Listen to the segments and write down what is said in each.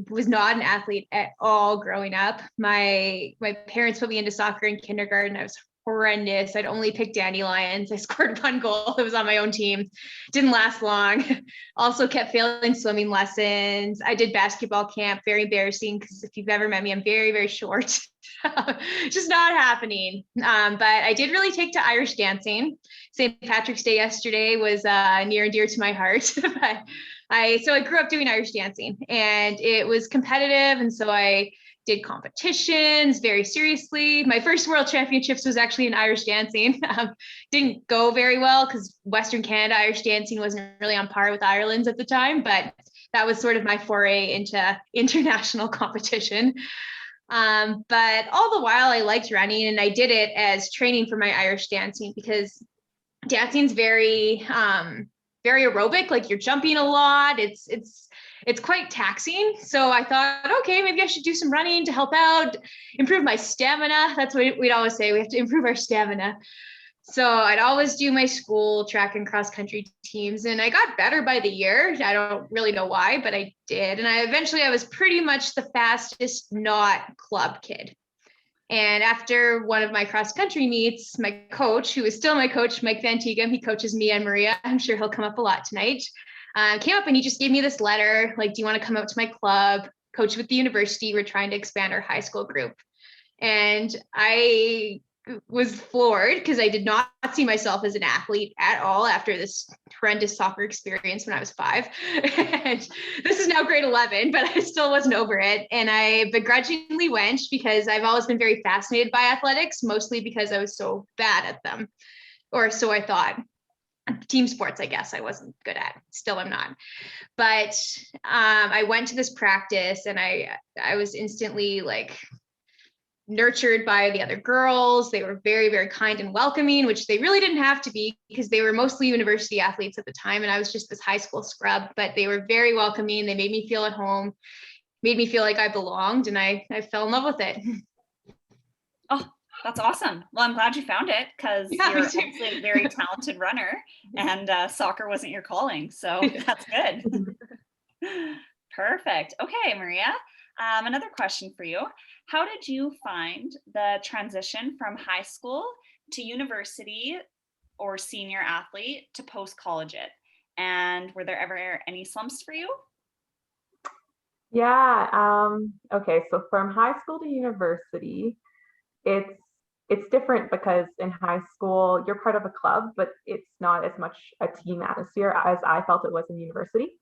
was not an athlete at all growing up. My parents put me into soccer in kindergarten. I was horrendous. I'd only pick dandelions. I scored 1 goal. It was on my own team. Didn't last long. Also kept failing swimming lessons. I did basketball camp. Very embarrassing because if you've ever met me, I'm very, very short. Just not happening. But I did really take to Irish dancing. St. Patrick's Day yesterday was near and dear to my heart. But I grew up doing Irish dancing, and it was competitive. And so I did competitions very seriously. My first world championships was actually in Irish dancing. Didn't go very well because Western Canada Irish dancing wasn't really on par with Ireland's at the time, but that was sort of my foray into international competition. But all the while I liked running, and I did it as training for my Irish dancing because dancing's very, very aerobic. Like you're jumping a lot. It's quite taxing. So I thought, okay, maybe I should do some running to help out, improve my stamina. That's what we'd always say. We have to improve our stamina. So I'd always do my school track and cross country teams, and I got better by the year. I don't really know why, but I did. And I was pretty much the fastest not club kid. And after one of my cross country meets, my coach, who is still my coach, Mike Van Tegum, he coaches me and Maria. I'm sure he'll come up a lot tonight. Came up and he just gave me this letter, like, do you want to come out to my club, coach with the university? We're trying to expand our high school group. And I was floored because I did not see myself as an athlete at all after this horrendous soccer experience when I was 5. And this is now grade 11, but I still wasn't over it. And I begrudgingly went because I've always been very fascinated by athletics, mostly because I was so bad at them, or so I thought. Team sports, I guess I wasn't good at. Still I'm not. But I went to this practice, and I was instantly like nurtured by the other girls. They were very, very kind and welcoming, which they really didn't have to be because they were mostly university athletes at the time. And I was just this high school scrub, but they were very welcoming. They made me feel at home, made me feel like I belonged, and I fell in love with it. Oh, that's awesome. Well, I'm glad you found it because you're obviously a very talented runner, and soccer wasn't your calling. So that's good. Perfect. Okay, Maria, another question for you. How did you find the transition from high school to university or senior athlete to post-collegiate? And were there ever any slumps for you? Yeah. Okay. So from high school to university, it's different because in high school you're part of a club, but it's not as much a team atmosphere as I felt it was in university.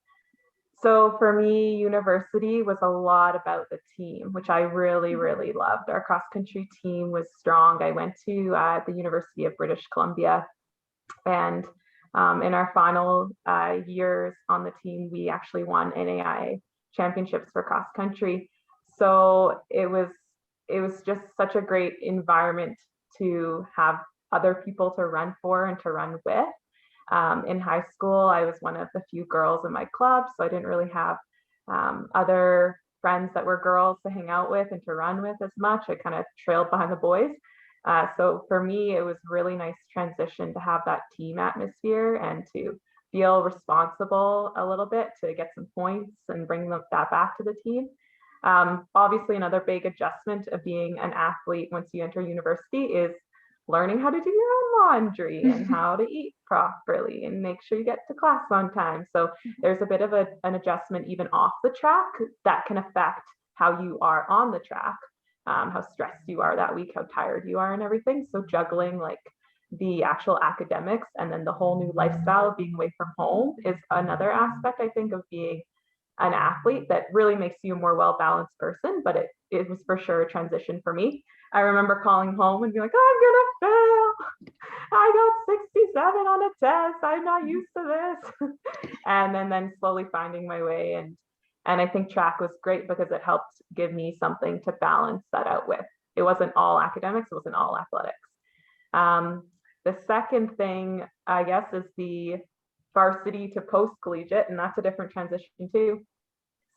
So for me, university was a lot about the team, which I really, really loved. Our cross country team was strong. I went to the University of British Columbia, and in our final years on the team, we actually won NAIA championships for cross country. So it was just such a great environment to have other people to run for and to run with. In high school, I was one of the few girls in my club, so I didn't really have other friends that were girls to hang out with and to run with as much. I kind of trailed behind the boys. So for me, it was really nice transition to have that team atmosphere and to feel responsible a little bit to get some points and bring that back to the team. Obviously, another big adjustment of being an athlete once you enter university is learning how to do your own laundry and how to eat properly and make sure you get to class on time. So there's a bit of an adjustment even off the track that can affect how you are on the track, how stressed you are that week, how tired you are and everything. So juggling like the actual academics and then the whole new lifestyle of being away from home is another aspect, I think, of being an athlete that really makes you a more well-balanced person, but it was for sure a transition for me. I remember calling home and being like, oh, I'm gonna fail. I got 67 on a test. I'm not used to this. And then slowly finding my way. And I think track was great because it helped give me something to balance that out with. It wasn't all academics, it wasn't all athletics. The second thing, I guess, is the varsity to post-collegiate, and that's a different transition too.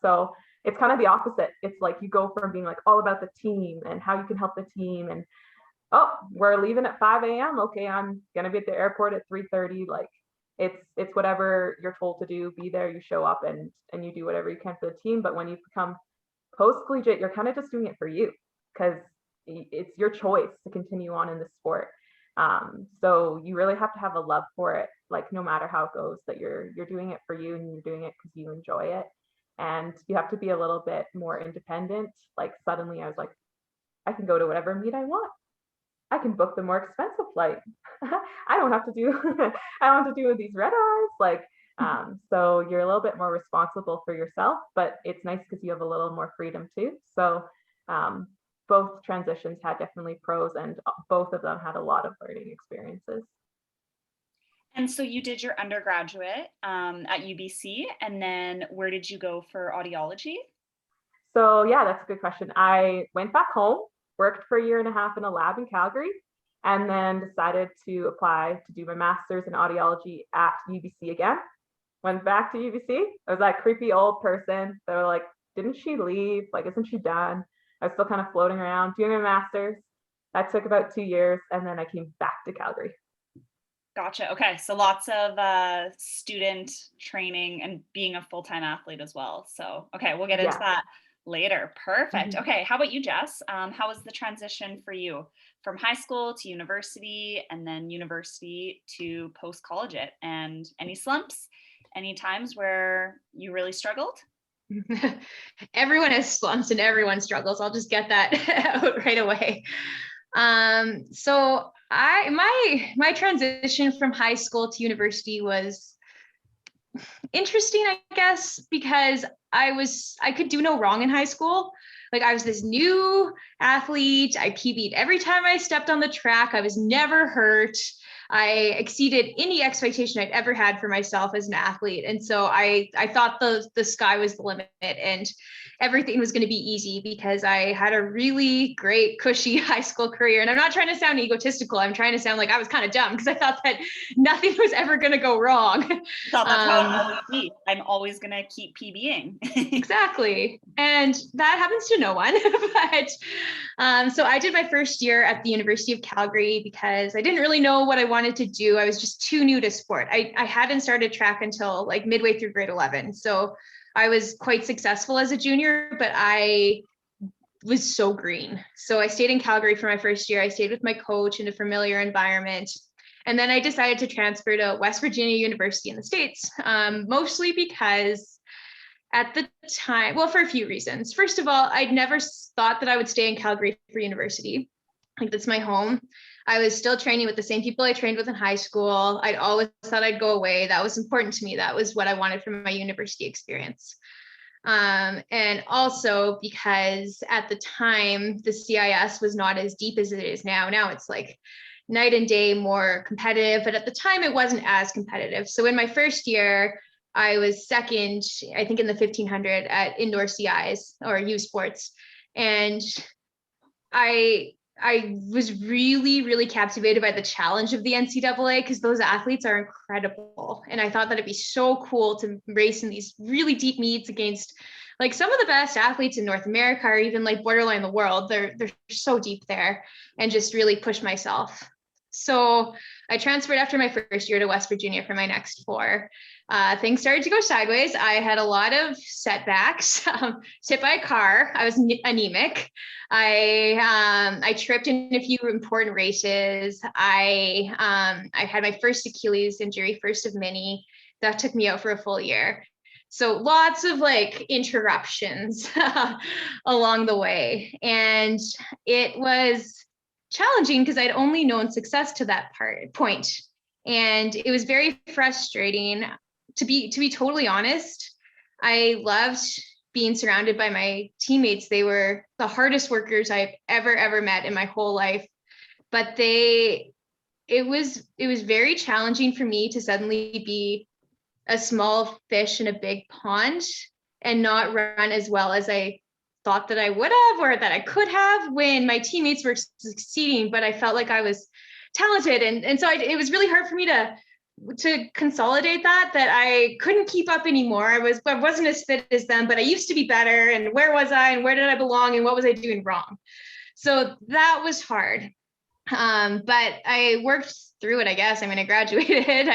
So it's kind of the opposite. It's like you go from being like all about the team and how you can help the team, and oh, we're leaving at 5 a.m. Okay, I'm gonna be at the airport at 3:30. Like it's whatever you're told to do, be there, you show up and you do whatever you can for the team. But when you become post-collegiate, you're kind of just doing it for you because it's your choice to continue on in the sport. So you really have to have a love for it, like no matter how it goes, that you're doing it for you and you're doing it because you enjoy it. And you have to be a little bit more independent. Like suddenly I was like, I can go to whatever meet I want. I can book the more expensive flight. I don't have to do I don't have to do these red eyes. Like so you're a little bit more responsible for yourself, but it's nice because you have a little more freedom too. So both transitions had definitely pros, and both of them had a lot of learning experiences. And so you did your undergraduate at UBC, and then where did you go for audiology? So yeah, that's a good question. I went back home, worked for a year and a half in a lab in Calgary, and then decided to apply to do my master's in audiology at UBC again. Went back to UBC. I was that creepy old person. They were like, didn't she leave? Like, isn't she done? I was still kind of floating around doing my master's. That took about 2 years, and then I came back to Calgary. Gotcha. Okay. So lots of student training and being a full-time athlete as well. So, okay, we'll get into that later. Perfect. Okay. How about you, Jess? How was the transition for you from high school to university and then university to post-collegiate? And any slumps, any times where you really struggled? Everyone has slumps and everyone struggles. I'll just get that out right away. So my transition from high school to university was interesting, I guess, because I could do no wrong in high school. Like I was this new athlete. I PB'd every time I stepped on the track. I was never hurt. I exceeded any expectation I'd ever had for myself as an athlete. And so I thought the sky was the limit and everything was going to be easy because I had a really great, cushy high school career. And I'm not trying to sound egotistical. I'm trying to sound like I was kind of dumb because I thought that nothing was ever going to go wrong. Thought that's how it always be. I'm always going to keep PBing. Exactly. And that happens to no one. But so I did my first year at the University of Calgary because I didn't really know what I wanted to do. I was just too new to sport. I hadn't started track until like midway through grade 11. So I was quite successful as a junior, but I was so green. So I stayed in Calgary for my first year. I stayed with my coach in a familiar environment. And then I decided to transfer to West Virginia University in the States, mostly because at the time, well, for a few reasons. First of all, I'd never thought that I would stay in Calgary for university. Like that's my home. I was still training with the same people I trained with in high school. I'd always thought I'd go away. That was important to me. That was what I wanted from my university experience. And also because at the time, the CIS was not as deep as it is now. Now it's like night and day more competitive, but at the time it wasn't as competitive. So in my first year, I was second, I think in the 1500 at indoor CIs or U Sports. And I was really, really captivated by the challenge of the NCAA because those athletes are incredible. And I thought that it'd be so cool to race in these really deep meets against like some of the best athletes in North America or even like borderline the world. They're so deep there and just really push myself. So I transferred after my first year to West Virginia for my next 4. Things started to go sideways. I had a lot of setbacks. Hit by a car. I was anemic. I tripped in a few important races. I had my first Achilles injury, first of many. That took me out for a full year. So lots of like interruptions along the way. And it was challenging because I'd only known success to that point. And it was very frustrating. To be totally honest, I loved being surrounded by my teammates. They were the hardest workers I've ever met in my whole life. But it was very challenging for me to suddenly be a small fish in a big pond and not run as well as I thought that I would have or that I could have when my teammates were succeeding, but I felt like I was talented. And so it was really hard for me to consolidate that I couldn't keep up anymore. I wasn't as fit as them, but I used to be better. And where was I and where did I belong and what was I doing wrong? So that was hard. But I worked through it, I guess. I mean, I graduated.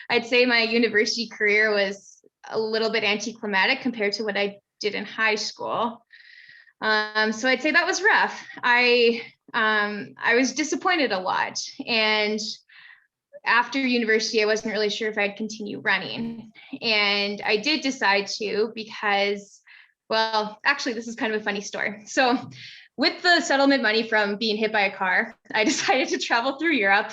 I'd say my university career was a little bit anticlimactic compared to what I did in high school. So I'd say that was rough. I was disappointed a lot. And after university, I wasn't really sure if I'd continue running. And I did decide to because, well, actually, this is kind of a funny story. So with the settlement money from being hit by a car, I decided to travel through Europe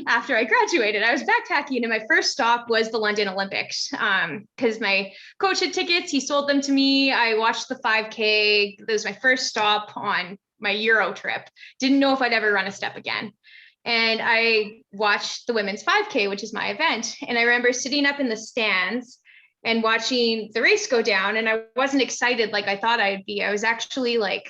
after I graduated. I was backpacking, and my first stop was the London Olympics because my coach had tickets. He sold them to me. I watched the 5K. That was my first stop on my Euro trip. Didn't know if I'd ever run a step again. And I watched the women's 5K, which is my event. And I remember sitting up in the stands and watching the race go down. And I wasn't excited like I thought I'd be. I was actually like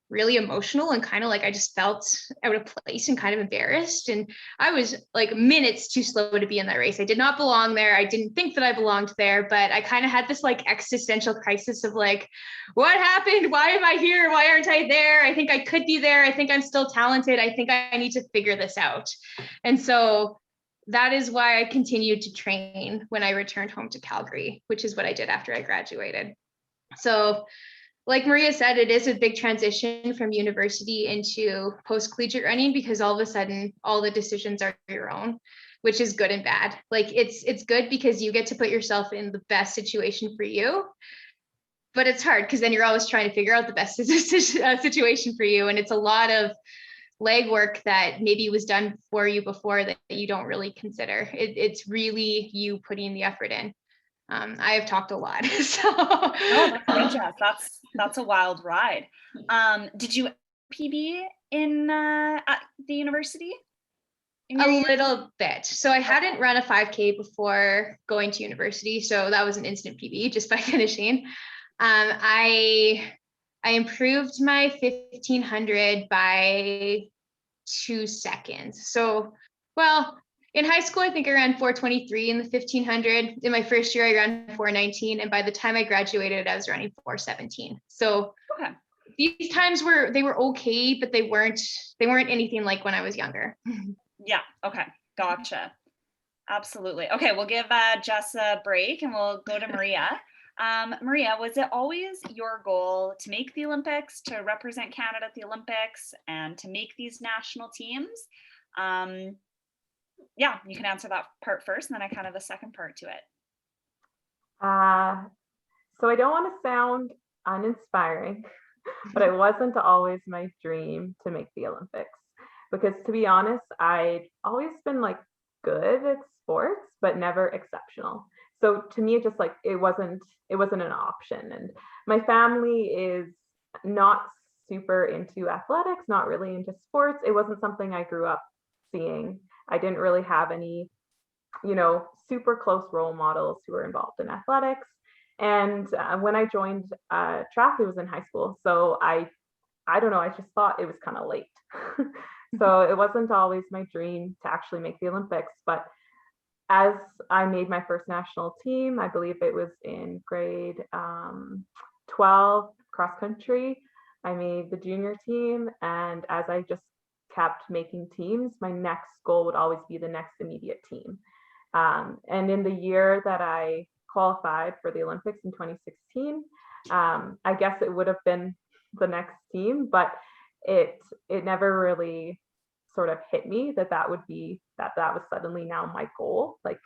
really emotional and kind of like I just felt out of place and kind of embarrassed. And I was like minutes too slow to be in that race. I did not belong there. I didn't think that I belonged there, but I kind of had this like existential crisis of like, what happened? Why am I here? Why aren't I there? I think I could be there. I think I'm still talented. I think I need to figure this out. And so that is why I continued to train when I returned home to Calgary, which is what I did after I graduated. So like Maria said, it is a big transition from university into post-collegiate running because all of a sudden, all the decisions are your own, which is good and bad. Like it's good because you get to put yourself in the best situation for you, but it's hard because then you're always trying to figure out the best situation for you. And it's a lot of legwork that maybe was done for you before that you don't really consider. It's really you putting the effort in. I have talked a lot. So oh, that's great, Jess. That's a wild ride. Did you PB in at the university? A little bit. So I hadn't run a 5K before going to university. So that was an instant PB just by finishing. I improved my 1500 by 2 seconds. So, well, in high school, I think I ran 423 in the 1500. In my first year, I ran 419. And by the time I graduated, I was running 417. So okay. These times were okay, but they weren't anything like when I was younger. Yeah. Okay. Gotcha. Absolutely. Okay. We'll give Jess a break and we'll go to Maria. Maria, was it always your goal to make the Olympics, to represent Canada at the Olympics, and to make these national teams? Yeah, you can answer that part first, and then I kind of the second part to it. So I don't want to sound uninspiring, but it wasn't always my dream to make the Olympics. Because to be honest, I'd always been like good at sports, but never exceptional. So to me, it just like it wasn't an option. And my family is not super into athletics, not really into sports. It wasn't something I grew up seeing. I didn't really have any, super close role models who were involved in athletics. And when I joined track, it was in high school. So I don't know, I just thought it was kind of late. So it wasn't always my dream to actually make the Olympics. But as I made my first national team, I believe it was in grade 12 cross country, I made the junior team. And as I just kept making teams, my next goal would always be the next immediate team. And in the year that I qualified for the Olympics in 2016, I guess it would have been the next team, but it never really sort of hit me that was suddenly now my goal. Like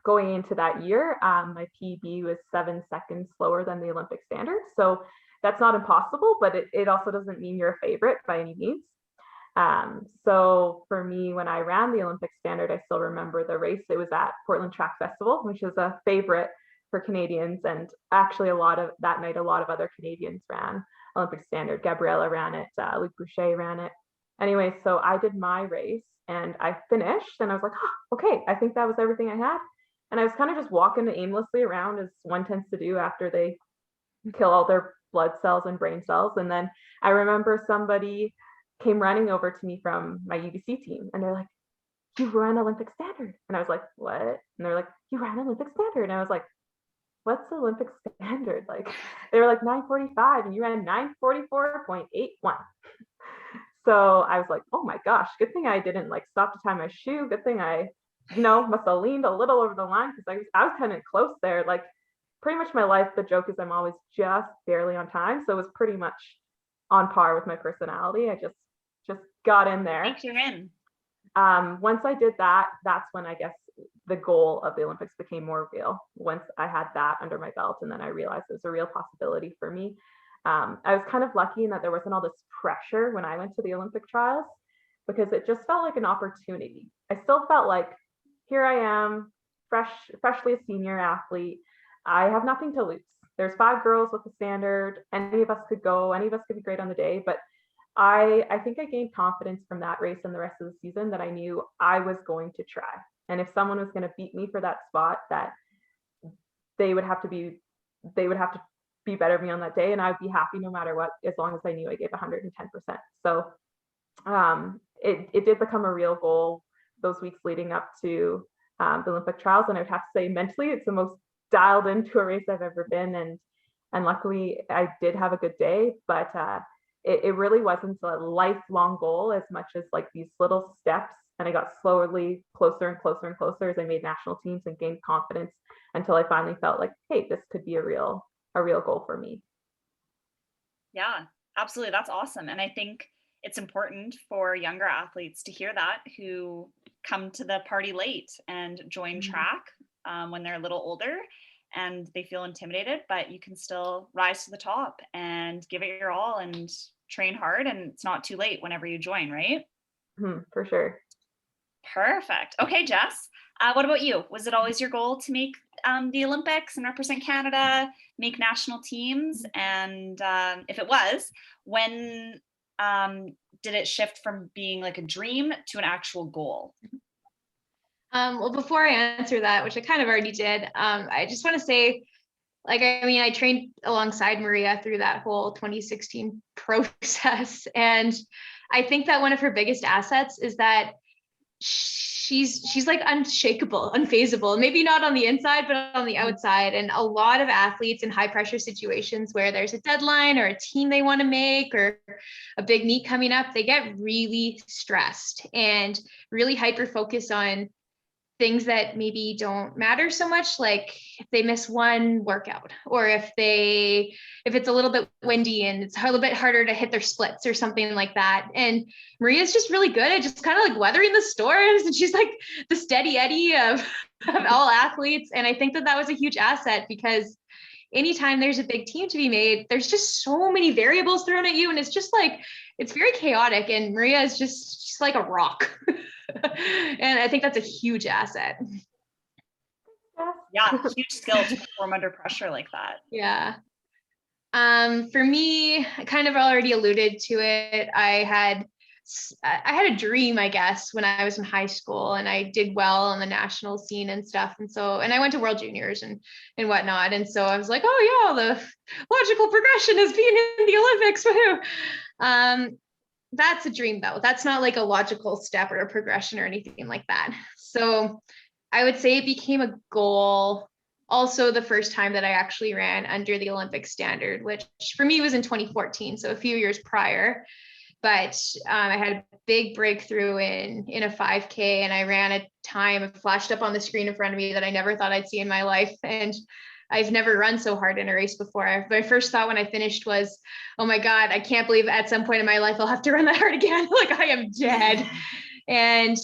going into that year, my PB was 7 seconds slower than the Olympic standard. So that's not impossible, but it also doesn't mean you're a favorite by any means. So for me, when I ran the Olympic standard, I still remember the race. It was at Portland Track Festival, which is a favorite for Canadians. And actually that night, a lot of other Canadians ran Olympic standard. Gabriella ran it, Luc Boucher ran it. Anyway, so I did my race and I finished and I was like, oh, okay, I think that was everything I had. And I was kind of just walking aimlessly around as one tends to do after they kill all their blood cells and brain cells. And then I remember somebody came running over to me from my UBC team and they're like, you ran Olympic standard. And I was like, what? And they're like, you ran Olympic standard. And I was like, what's the Olympic standard? Like they were like 9:45 and you ran 9:44.81. So I was like, oh my gosh, good thing I didn't like stop to tie my shoe. Good thing I, must have leaned a little over the line, because I was kind of close there. Like pretty much my life, the joke is I'm always just barely on time. So it was pretty much on par with my personality. I just got in there. Thanks, you're in. Once I did that, that's when I guess the goal of the Olympics became more real. Once I had that under my belt, and then I realized it was a real possibility for me. I was kind of lucky in that there wasn't all this pressure when I went to the Olympic trials, because it just felt like an opportunity. I still felt like, here I am, freshly a senior athlete. I have nothing to lose. There's 5 girls with the standard. Any of us could go. Any of us could be great on the day. But I think I gained confidence from that race and the rest of the season, that I knew I was going to try. And if someone was going to beat me for that spot, that they would have to be better than me on that day, and I'd be happy no matter what, as long as I knew I gave 110%. So it did become a real goal those weeks leading up to the Olympic trials. And I would have to say, mentally, it's the most dialed into a race I've ever been. And luckily I did have a good day, but it really wasn't a lifelong goal as much as like these little steps. And I got slowly closer and closer and closer as I made national teams and gained confidence, until I finally felt like, hey, this could be a real goal for me. Yeah, absolutely. That's awesome. And I think it's important for younger athletes to hear that, who come to the party late and join track when they're a little older and they feel intimidated, but you can still rise to the top and give it your all and train hard, and it's not too late whenever you join, right? For sure. Perfect. Okay, Jess, what about you? Was it always your goal to make the Olympics and represent Canada, make national teams? And if it was, when did it shift from being like a dream to an actual goal? Well, before I answer that, which I kind of already did, I just want to say, like, I mean, I trained alongside Maria through that whole 2016 process. And I think that one of her biggest assets is that she's like unshakable, unfazable, maybe not on the inside, but on the outside. And a lot of athletes in high pressure situations where there's a deadline or a team they want to make or a big meet coming up, they get really stressed and really hyper focused on things that maybe don't matter so much, like if they miss one workout, or if it's a little bit windy and it's a little bit harder to hit their splits or something like that. And Maria's just really good at just kind of like weathering the storms, and she's like the steady Eddie of all athletes. And I think that was a huge asset, because anytime there's a big team to be made, there's just so many variables thrown at you, and it's just like, it's very chaotic, and Maria is just like a rock. And I think that's a huge asset. Yeah, huge skill to perform under pressure like that. Yeah. For me, I kind of already alluded to it. I had a dream, I guess, when I was in high school, and I did well on the national scene and stuff. And I went to World Juniors and whatnot. And so I was like, oh yeah, the logical progression is being in the Olympics. Woohoo. That's a dream though. That's not like a logical step or a progression or anything like that. So I would say it became a goal also the first time that I actually ran under the Olympic standard, which for me was in 2014, so a few years prior. But I had a big breakthrough in a 5K, and I ran a time, it flashed up on the screen in front of me, that I never thought I'd see in my life. And I've never run so hard in a race before. My first thought when I finished was, oh my God, I can't believe at some point in my life I'll have to run that hard again. Like, I am dead. And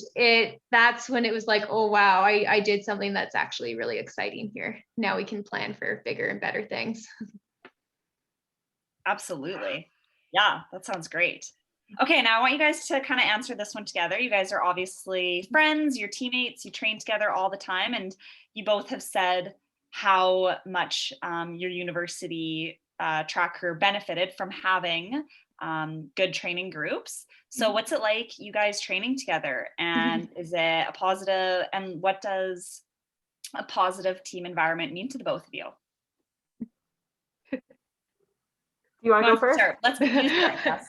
that's when it was like, oh wow, I did something that's actually really exciting here. Now we can plan for bigger and better things. Absolutely. Yeah, that sounds great. Okay, now I want you guys to kind of answer this one together. You guys are obviously friends, you're teammates, you train together all the time, and you both have said how much your university track crew benefited from having good training groups. So what's it like, you guys training together, and is it a positive, and what does a positive team environment mean to the both of you? Do you want to go first? Start. Let's start.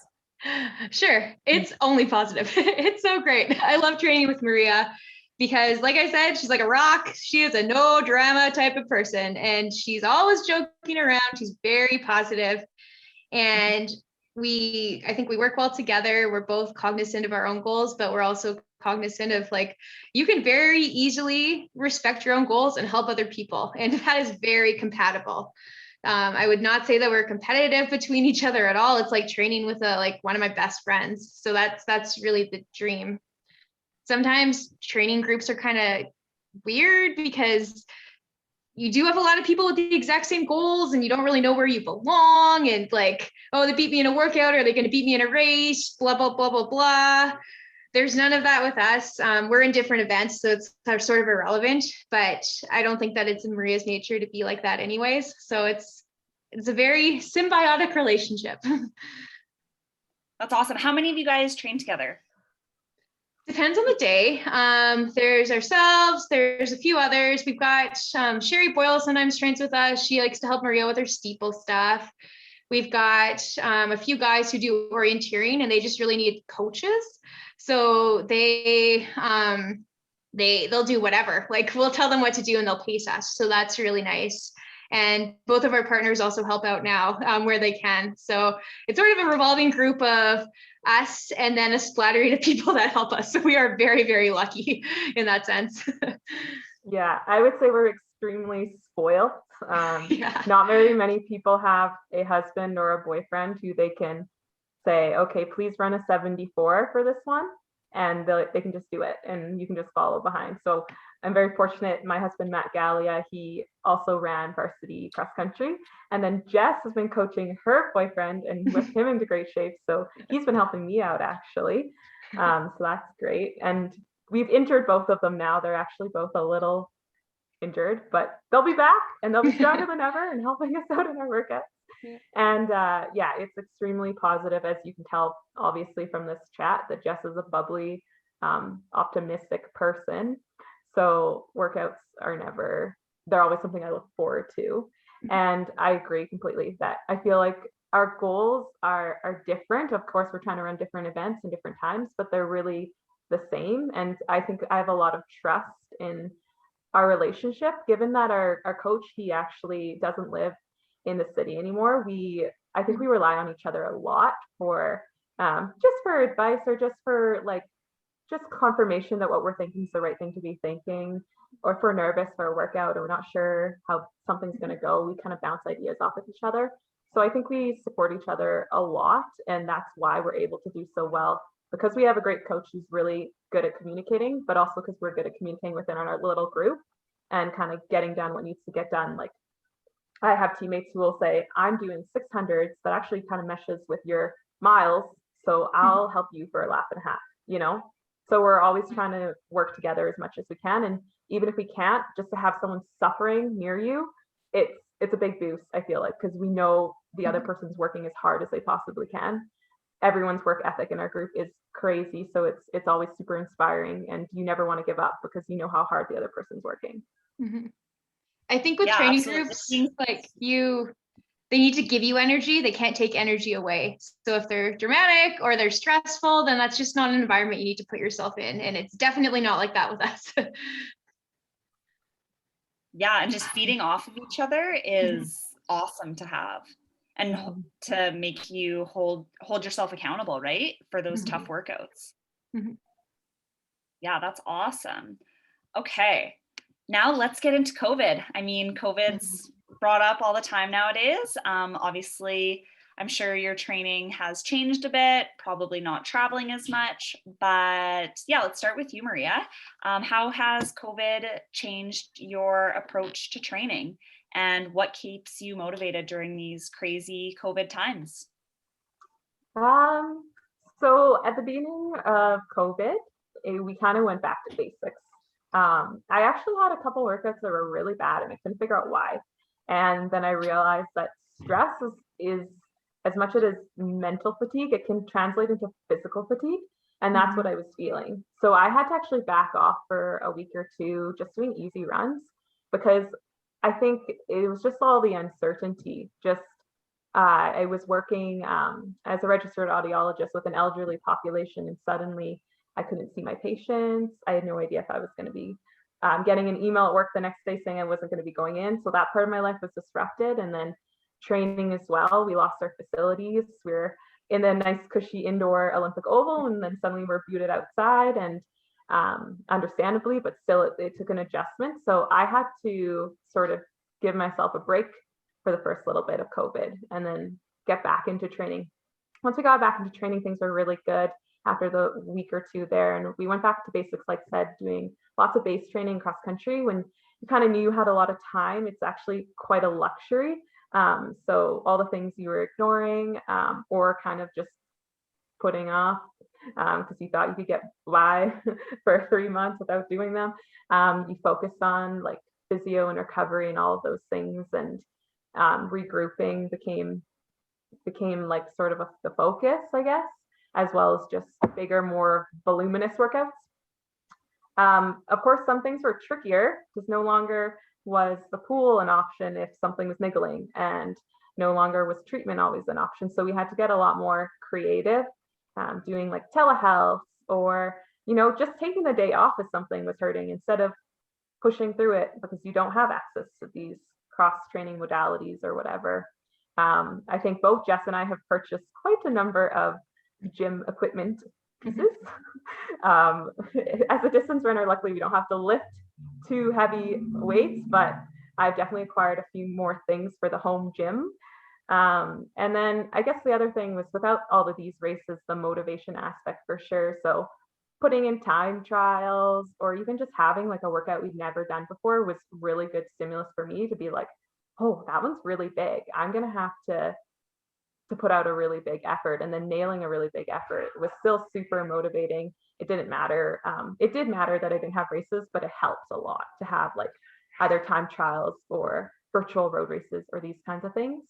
Sure. It's only positive. It's so great. I love training with Maria because, like I said, she's like a rock. She is a no drama type of person, and she's always joking around. She's very positive. And I think we work well together. We're both cognizant of our own goals, but we're also cognizant of like, you can very easily respect your own goals and help other people. And that is very compatible. I would not say that we're competitive between each other at all. It's like training with like one of my best friends. So that's really the dream. Sometimes training groups are kind of weird because you do have a lot of people with the exact same goals and you don't really know where you belong, and like, oh, they beat me in a workout, are they going to beat me in a race, blah blah blah blah blah. There's none of that with us. We're in different events, so it's sort of irrelevant, but I don't think that it's in Maria's nature to be like that anyways. So it's a very symbiotic relationship. That's awesome. How many of you guys train together? Depends on the day. There's ourselves, there's a few others. We've got Sherry Boyle sometimes trains with us. She likes to help Maria with her steeple stuff. We've got a few guys who do orienteering and they just really need coaches. So they'll do whatever. Like, we'll tell them what to do and they'll pace us. So that's really nice. And both of our partners also help out now where they can. So it's sort of a revolving group of us and then a splattering of people that help us. So we are very, very lucky in that sense. Yeah, I would say we're extremely spoiled. Yeah. Not very many people have a husband or a boyfriend who they can say, okay, please run a 74 for this one. And they can just do it and you can just follow behind. So I'm very fortunate. My husband, Matt Galea, he also ran varsity cross country. And then Jess has been coaching her boyfriend and whipped him into great shape. So he's been helping me out actually. So that's great. And we've injured both of them now. They're actually both a little injured, but they'll be back and they'll be stronger than ever and helping us out in our workouts. And yeah, it's extremely positive, as you can tell, obviously, from this chat, that Jess is a bubbly, optimistic person. So workouts they're always something I look forward to. And I agree completely that I feel like our goals are different. Of course, we're trying to run different events and different times, but they're really the same. And I think I have a lot of trust in our relationship, given that our coach, he actually doesn't live in the city anymore. I think we rely on each other a lot for just for advice or just for just confirmation that what we're thinking is the right thing to be thinking, or if we're nervous for a workout or we're not sure how something's going to go, we kind of bounce ideas off of each other. So I think we support each other a lot, and that's why we're able to do so well, because we have a great coach who's really good at communicating, but also because we're good at communicating within our little group and kind of getting done what needs to get done. Like, I have teammates who will say, I'm doing 600s, that actually kind of meshes with your miles, so I'll help you for a lap and a half, you know? So we're always trying to work together as much as we can. And even if we can't, just to have someone suffering near you, it's a big boost, I feel like, because we know the other person's working as hard as they possibly can. Everyone's work ethic in our group is crazy. So it's always super inspiring, and you never want to give up because you know how hard the other person's working. Mm-hmm. I think with training absolutely. groups, like they need to give you energy. They can't take energy away. So if they're dramatic or they're stressful, then that's just not an environment you need to put yourself in. And it's definitely not like that with us. Yeah, and just feeding off of each other is awesome to have, and to make you hold yourself accountable, right, for those tough workouts. Yeah, that's awesome. Okay, now let's get into COVID. I mean, COVID's brought up all the time nowadays. Obviously, I'm sure your training has changed a bit, probably not traveling as much, but yeah, let's start with you, Maria. How has COVID changed your approach to training, and what keeps you motivated during these crazy COVID times? So at the beginning of COVID, we kind of went back to basics. I actually had a couple workouts that were really bad and I couldn't figure out why. And then I realized that stress is as much as it is mental fatigue, it can translate into physical fatigue. And that's what I was feeling. So I had to actually back off for a week or two, just doing easy runs, because I think it was just all the uncertainty. I was working as a registered audiologist with an elderly population, and suddenly I couldn't see my patients. I had no idea if I was going to be getting an email at work the next day saying I wasn't going to be going in. So that part of my life was disrupted. And then training as well. We lost our facilities. We're in a nice cushy indoor Olympic oval, and then suddenly we're booted outside, and understandably, but still it took an adjustment. So I had to sort of give myself a break for the first little bit of COVID and then get back into training. Once we got back into training, things were really good after the week or two there. And we went back to basics, like I said, doing lots of base training cross country. When you kind of knew you had a lot of time, it's actually quite a luxury. So all the things you were ignoring or kind of just putting off because you thought you could get by for 3 months without doing them, you focused on like physio and recovery and all of those things, and regrouping became like sort of the focus, I guess, as well as just bigger, more voluminous workouts. Of course, some things were trickier because no longer was the pool an option if something was niggling, and no longer was treatment always an option. So we had to get a lot more creative, doing like telehealth, or, you know, just taking the day off if something was hurting instead of pushing through it because you don't have access to these cross training modalities or whatever. I think both Jess and I have purchased quite a number of gym equipment pieces. As a distance runner, luckily we don't have to lift too heavy weights, but I've definitely acquired a few more things for the home gym. And then I guess the other thing was, without all of these races, the motivation aspect for sure. So putting in time trials or even just having like a workout we've never done before was really good stimulus for me to be like, oh, that one's really big. I'm going to have to put out a really big effort, and then nailing a really big effort was still super motivating. It didn't matter. It did matter that I didn't have races, but it helps a lot to have like either time trials or virtual road races or these kinds of things.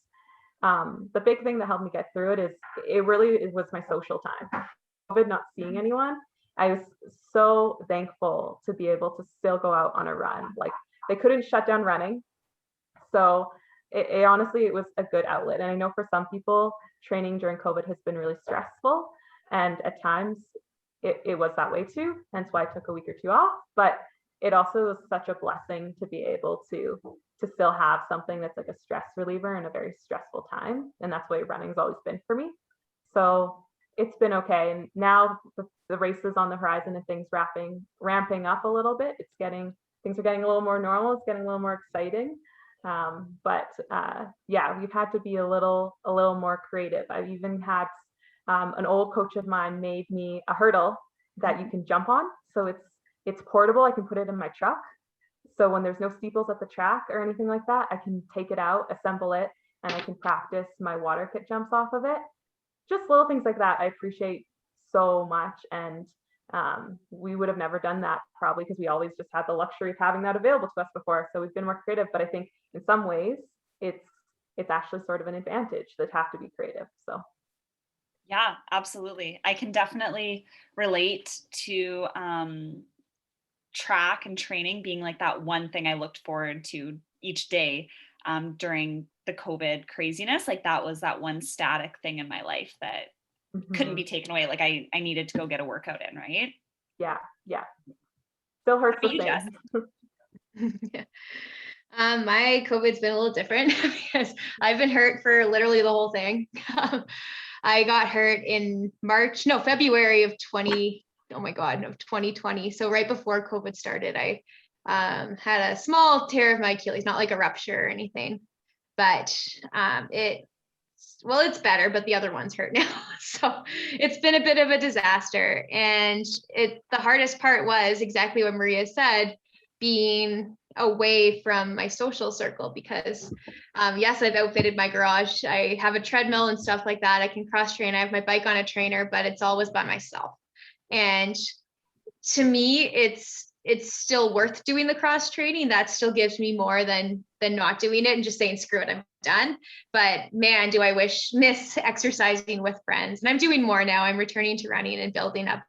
The big thing that helped me get through it was my social time. COVID, not seeing anyone, I was so thankful to be able to still go out on a run. Like, they couldn't shut down running. So it honestly, it was a good outlet. And I know for some people, training during COVID has been really stressful. And at times it was that way too. Hence why I took a week or two off. But it also was such a blessing to be able to still have something that's like a stress reliever in a very stressful time. And that's why running's always been for me. So it's been okay. And now the races on the horizon and things ramping up a little bit, things are getting a little more normal. It's getting a little more exciting. Yeah, we've had to be a little more creative. I've even had an old coach of mine made me a hurdle that you can jump on. So it's portable. I can put it in my truck. So when there's no steeples at the track or anything like that, I can take it out, assemble it, and I can practice my water kit jumps off of it. Just little things like that I appreciate so much. And we would have never done that probably because we always just had the luxury of having that available to us before. So we've been more creative, but I think in some ways it's actually sort of an advantage that have to be creative. So yeah, absolutely. I can definitely relate to track and training being like that one thing I looked forward to each day during the COVID craziness. Like, that was that one static thing in my life that couldn't be taken away. Like, I needed to go get a workout in, right? Yeah. Still hurts the same. Yeah. My COVID's been a little different because I've been hurt for literally the whole thing. I got hurt in February of 2020. So right before COVID started, I had a small tear of my Achilles, not like a rupture or anything, but it's better, but the other one's hurt now. So it's been a bit of a disaster. And the hardest part was exactly what Maria said, being away from my social circle, because yes, I've outfitted my garage. I have a treadmill and stuff like that. I can cross train. I have my bike on a trainer, but it's always by myself. And to me, it's still worth doing the cross training. That still gives me more than not doing it and just saying, screw it, I'm done. But man, do I miss exercising with friends. And I'm doing more now. I'm returning to running and building up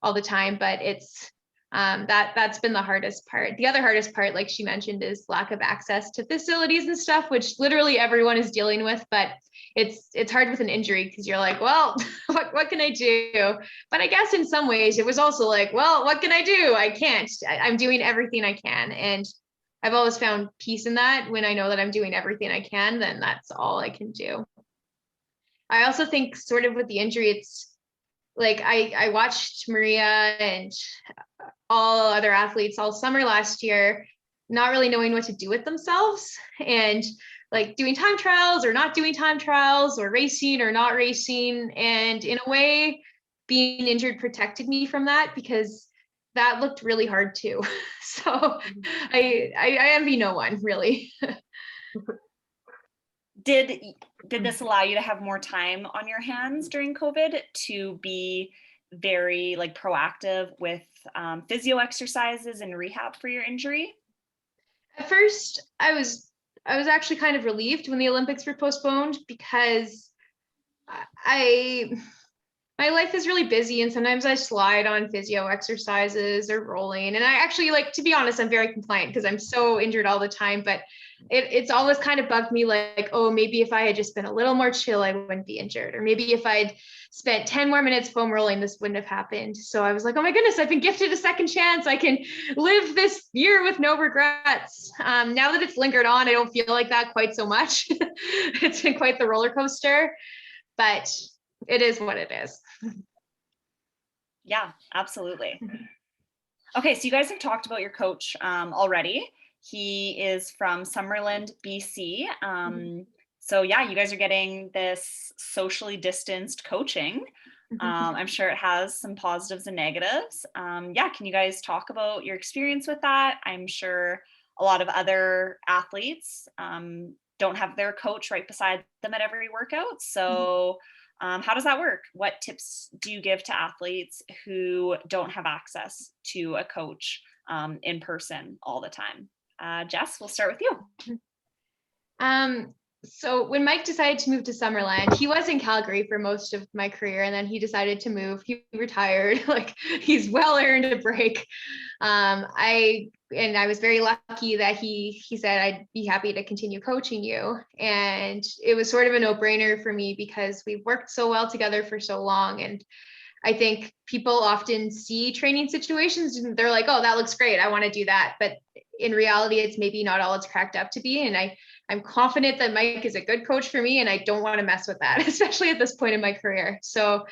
all the time, but it's that's been the hardest part. The other hardest part, like she mentioned, is lack of access to facilities and stuff, which literally everyone is dealing with. But it's hard with an injury because you're like, well, what can I do? But I guess in some ways it was also like, well, what can I do? I can't. I'm doing everything I can. And I've always found peace in that. When I know that I'm doing everything I can, then that's all I can do. I also think sort of with the injury, it's like I watched Maria and all other athletes all summer last year, not really knowing what to do with themselves, and like doing time trials or not doing time trials, or racing or not racing. And in a way, being injured protected me from that, because that looked really hard too. So I envy no one, really. Did this allow you to have more time on your hands during COVID to be very like proactive with physio exercises and rehab for your injury? At first, I was actually kind of relieved when the Olympics were postponed, because I my life is really busy, and sometimes I slide on physio exercises or rolling. And I actually, like, to be honest, I'm very compliant because I'm so injured all the time. But it's always kind of bugged me, like, oh, maybe if I had just been a little more chill, I wouldn't be injured. Or maybe if I'd spent 10 more minutes foam rolling, this wouldn't have happened. So I was like, oh my goodness, I've been gifted a second chance. I can live this year with no regrets. Now that it's lingered on, I don't feel like that quite so much. It's been quite the roller coaster, but it is what it is. Yeah, absolutely. Okay, so you guys have talked about your coach already. He is from Summerland, BC. So yeah, you guys are getting this socially distanced coaching. I'm sure it has some positives and negatives. Yeah, can you guys talk about your experience with that? I'm sure a lot of other athletes don't have their coach right beside them at every workout. So how does that work? What tips do you give to athletes who don't have access to a coach in person all the time? Jess, we'll start with you. So when Mike decided to move to Summerland, he was in Calgary for most of my career, and then he decided to move. He retired. Like, he's well earned a break. I was very lucky that he said, I'd be happy to continue coaching you. And it was sort of a no-brainer for me, because we've worked so well together for so long. And I think people often see training situations and they're like, oh, that looks great, I want to do that. But in reality, it's maybe not all it's cracked up to be. And I'm confident that Mike is a good coach for me, and I don't want to mess with that, especially at this point in my career. So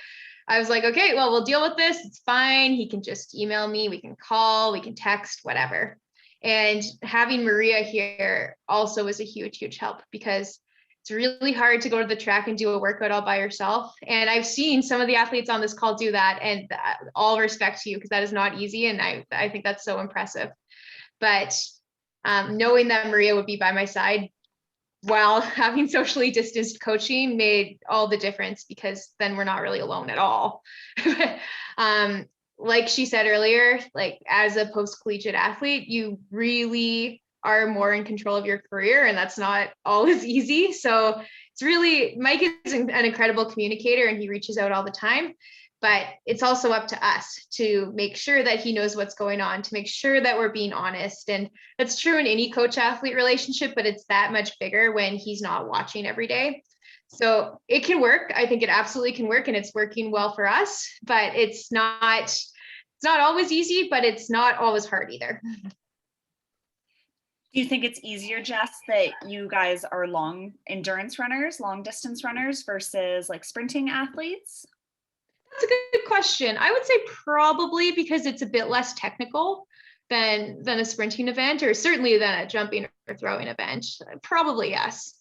I was like, okay, well, we'll deal with this. It's fine. He can just email me. We can call, we can text, whatever. And having Maria here also was a huge, huge help, because it's really hard to go to the track and do a workout all by yourself. And I've seen some of the athletes on this call do that, and all respect to you, because that is not easy. And I think that's so impressive. But knowing that Maria would be by my side while having socially distanced coaching made all the difference, because then we're not really alone at all. Like she said earlier, like, as a post-collegiate athlete, you really are more in control of your career, and that's not always easy. So it's really, Mike is an incredible communicator, and he reaches out all the time. But it's also up to us to make sure that he knows what's going on, to make sure that we're being honest. And that's true in any coach-athlete relationship, but it's that much bigger when he's not watching every day. So it can work. I think it absolutely can work, and it's working well for us. But it's not always easy, but it's not always hard either. Do you think it's easier, Jess, that you guys are long endurance runners, long distance runners versus like sprinting athletes? That's a good question. I would say probably because it's a bit less technical than a sprinting event, or certainly than a jumping or throwing event. Probably yes.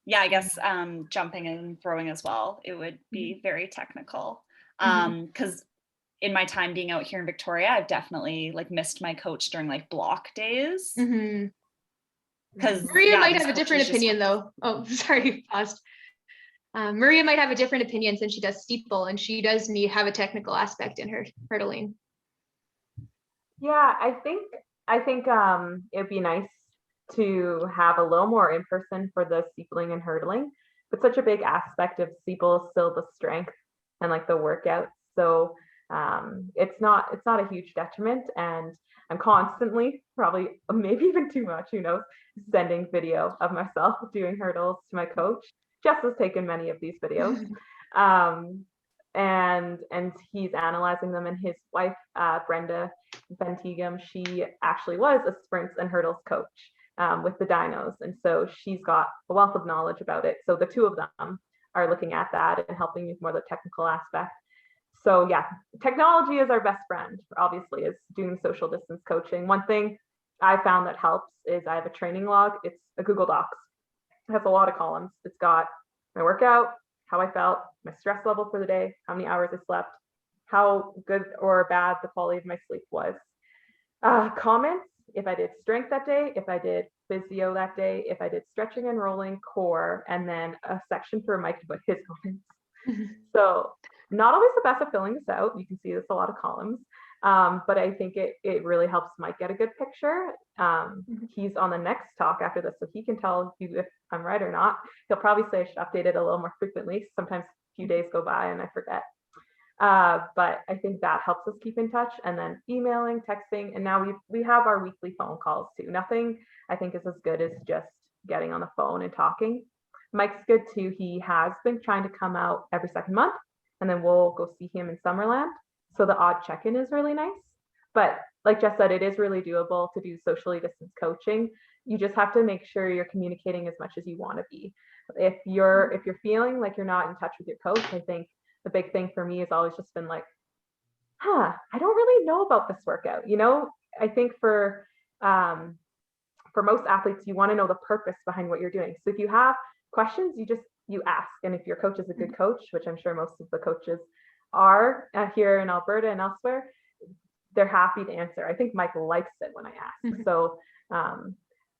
Yeah, I guess jumping and throwing as well, it would be very technical. Because in my time being out here in Victoria, I've definitely like missed my coach during like block days. Because Maria might have a different opinion though. Oh, sorry, paused. Maria might have a different opinion since she does steeple, and she does have a technical aspect in her hurdling. Yeah, I think it'd be nice to have a little more in person for the steepling and hurdling, but such a big aspect of steeple is still the strength and like the workouts. So it's not a huge detriment, and I'm constantly, probably maybe even too much, who knows, sending video of myself doing hurdles to my coach. Jess has taken many of these videos, and he's analyzing them. And his wife, Brenda Bentigam, she actually was a sprints and hurdles coach with the dynos, and so she's got a wealth of knowledge about it. So the two of them are looking at that and helping with more of the technical aspect. So yeah, technology is our best friend, obviously, is doing social distance coaching. One thing I found that helps is I have a training log. It's a Google Docs. It has a lot of columns. It's got my workout, how I felt, my stress level for the day, how many hours I slept, how good or bad the quality of my sleep was. Comments, if I did strength that day, if I did physio that day, if I did stretching and rolling, core, and then a section for Mike to put his comments. So not always the best at filling this out. You can see there's a lot of columns, but I think it really helps Mike get a good picture. He's on the next talk after this, so he can tell you if I'm right or not. He'll probably say I should update it a little more frequently. Sometimes a few days go by and I forget. But I think that helps us keep in touch, and then emailing, texting, and now we have our weekly phone calls too. Nothing I think is as good as just getting on the phone and talking. Mike's good too. He has been trying to come out every second month, and then we'll go see him in Summerland. So the odd check-in is really nice. But like Jess said, it is really doable to do socially distanced coaching. You just have to make sure you're communicating as much as you want to be. If you're feeling like you're not in touch with your coach, I think the big thing for me has always just been like, I don't really know about this workout. I think for most athletes, you want to know the purpose behind what you're doing. So if you have questions, you ask. And if your coach is a good coach, which I'm sure most of the coaches are here in Alberta and elsewhere, they're happy to answer. I think Mike likes it when I ask. So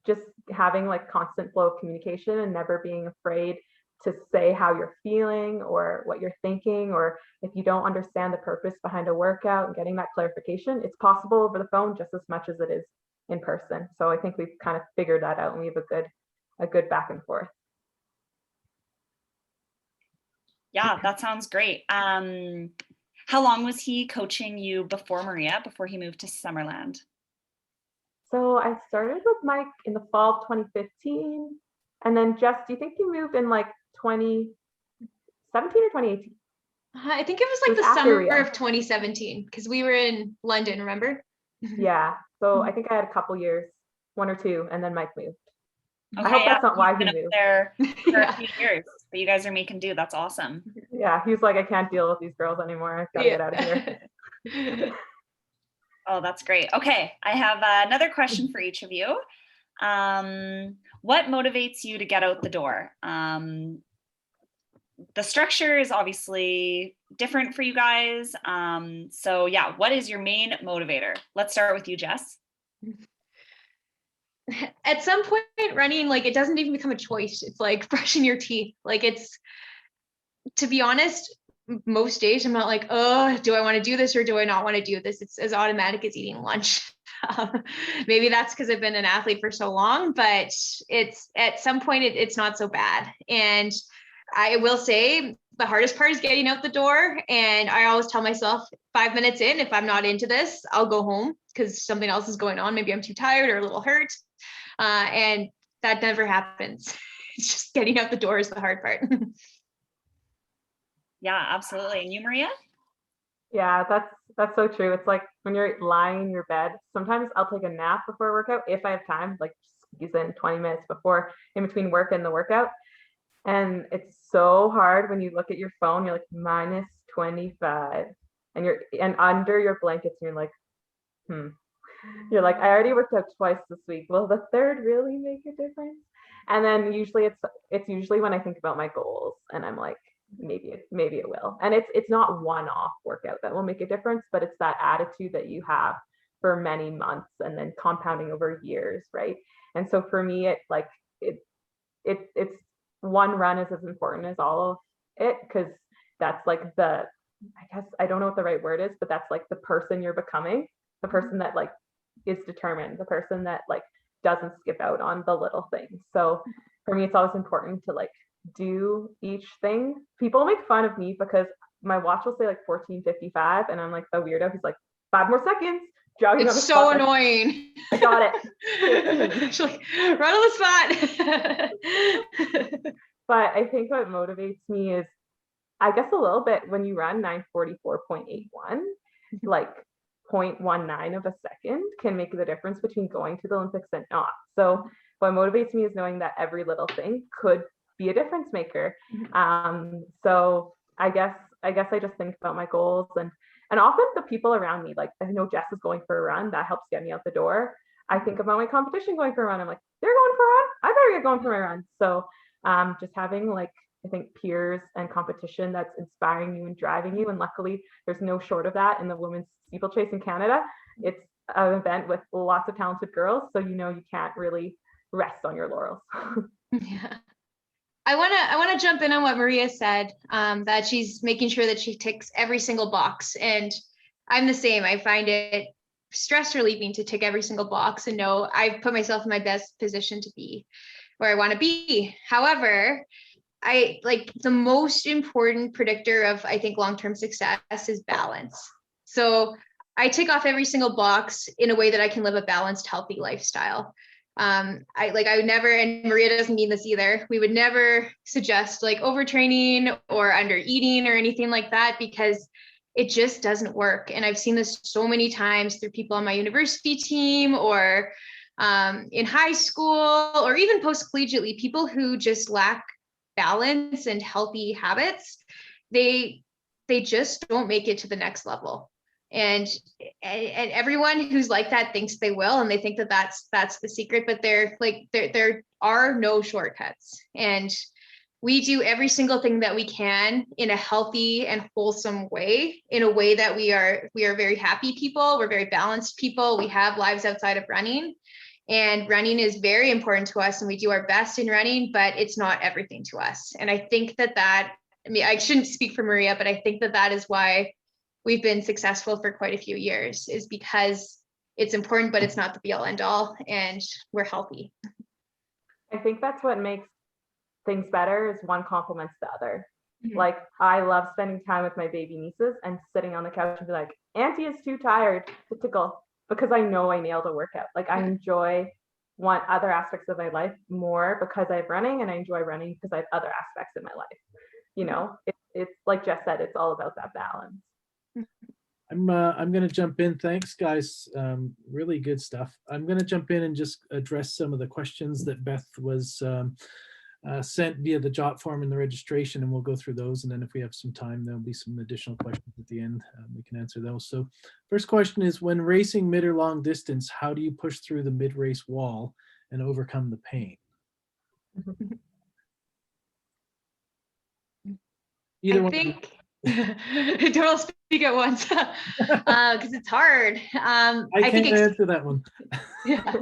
just having like constant flow of communication and never being afraid to say how you're feeling or what you're thinking, or if you don't understand the purpose behind a workout and getting that clarification, it's possible over the phone just as much as it is in person. So I think we've kind of figured that out, and we have a good back and forth. Yeah, that sounds great. How long was he coaching you before he moved to Summerland? So I started with Mike in the fall of 2015. And then Jess, do you think you moved in like 2017 or 2018? I think it was like the summer of 2017, because we were in London, remember? Yeah. So I think I had a couple years, 1 or 2, and then Mike moved. Okay, I hope that's not why he moved. There for a few years that you guys are making do. That's awesome. Yeah, he was like, I can't deal with these girls anymore. I've got to get out of here. Oh, that's great. Okay, I have another question for each of you. What motivates you to get out the door? The structure is obviously different for you guys. So yeah, what is your main motivator? Let's start with you, Jess. At some point, running, like, it doesn't even become a choice. It's like brushing your teeth. Like, it's, to be honest, most days I'm not like, oh, do I want to do this or do I not want to do this? It's as automatic as eating lunch. Maybe that's because I've been an athlete for so long, but it's at some point it's not so bad. And I will say the hardest part is getting out the door. And I always tell myself 5 minutes in, if I'm not into this, I'll go home because something else is going on. Maybe I'm too tired or a little hurt. And that never happens. It's just getting out the door is the hard part. Yeah, absolutely. And you, Maria? Yeah, that's so true. It's like when you're lying in your bed, sometimes I'll take a nap before a workout if I have time, like squeeze in 20 minutes before, in between work and the workout. And it's so hard when you look at your phone, you're like minus 25 and under your blankets and you're like, You're like, I already worked out twice this week. Will the third really make a difference? And then usually it's usually when I think about my goals and I'm like, maybe it will. And it's not one-off workout that will make a difference, but it's that attitude that you have for many months and then compounding over years, right? And so for me, it's one run is as important as all of it, because that's like I guess I don't know what the right word is, but that's like the person you're becoming, the person that like is determined, the person that like doesn't skip out on the little things. So for me, it's always important to like do each thing. People make fun of me because my watch will say like 14:55 and I'm like the weirdo who's like 5 more seconds jogging. It's so annoying. I got it. Like, run on the spot. But I think what motivates me is, I guess, a little bit when you run 9:44.81, like 0.19 of a second can make the difference between going to the Olympics and not. So what motivates me is knowing that every little thing could be a difference maker. So I guess I just think about my goals, and often the people around me, like I know Jess is going for a run, that helps get me out the door. I think about my competition going for a run. I'm like, they're going for a run, I better get going for my run. So just having, like, I think peers and competition that's inspiring you and driving you. And luckily there's no short of that in the women's steeplechase in Canada. It's an event with lots of talented girls. So, you can't really rest on your laurels. Yeah. I want to jump in on what Maria said, that she's making sure that she ticks every single box. And I'm the same. I find it stress relieving to tick every single box and know I've put myself in my best position to be where I want to be. However, I like the most important predictor of, I think, long-term success is balance. So I tick off every single box in a way that I can live a balanced, healthy lifestyle. I would never, and Maria doesn't mean this either, we would never suggest like overtraining or under eating or anything like that, because it just doesn't work. And I've seen this so many times through people on my university team or in high school or even post-collegiately, people who just lack balance and healthy habits, they just don't make it to the next level. And everyone who's like that thinks they will, and they think that that's the secret, but there are no shortcuts. And we do every single thing that we can in a healthy and wholesome way, in a way that we are very happy people, we're very balanced people, we have lives outside of running. And running is very important to us, and we do our best in running, but it's not everything to us. And I think I mean, I shouldn't speak for Maria, but I think that is why we've been successful for quite a few years, is because it's important, but it's not the be all end all, and we're healthy. I think that's what makes things better, is one complements the other. Like, I love spending time with my baby nieces and sitting on the couch and be like, Auntie is too tired to tickle, because I know I nailed a workout. Like, I enjoy other aspects of my life more because I have running, and I enjoy running because I have other aspects in my life. It's like Jess said, it's all about that balance. I'm going to jump in. Thanks, guys. Really good stuff. I'm going to jump in and just address some of the questions that Beth was sent via the jot form in the registration, and we'll go through those. And then if we have some time, there'll be some additional questions at the end. We can answer those. So first question is, when racing mid or long distance, how do you push through the mid-race wall and overcome the pain? Either one. I think don't all speak at once, because it's hard. I can't answer that one. Yeah.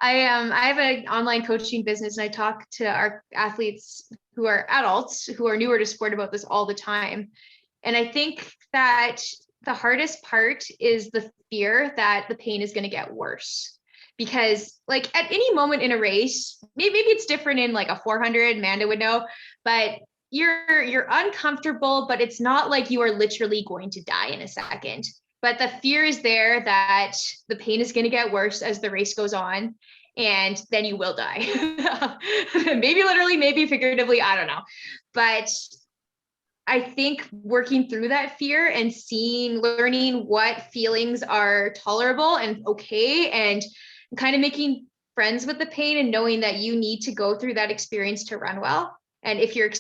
I have an online coaching business, and I talk to our athletes who are adults who are newer to sport about this all the time. And I think that the hardest part is the fear that the pain is going to get worse. Because like at any moment in a race, maybe it's different in like a 400, Amanda would know, but you're uncomfortable, but it's not like you are literally going to die in a second. But the fear is there that the pain is going to get worse as the race goes on, and then you will die. Maybe literally, maybe figuratively, I don't know. But I think working through that fear and learning what feelings are tolerable and okay, and kind of making friends with the pain and knowing that you need to go through that experience to run well. And if you're